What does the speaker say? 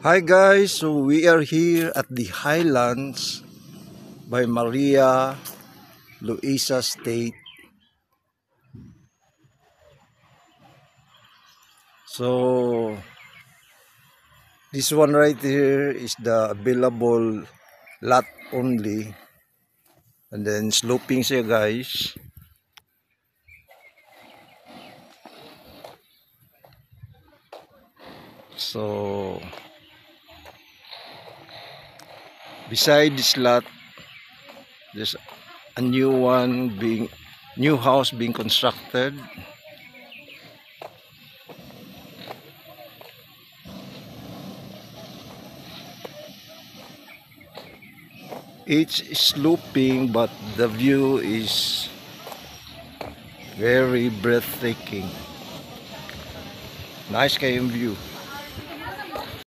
Hi guys, so we are here at the Highlands by Maria Luisa State. So this one right here is the available lot only, and then sloping siya guys. So beside this lot, there's a new house being constructed. It's sloping, but the view is very breathtaking. Nice kayong view.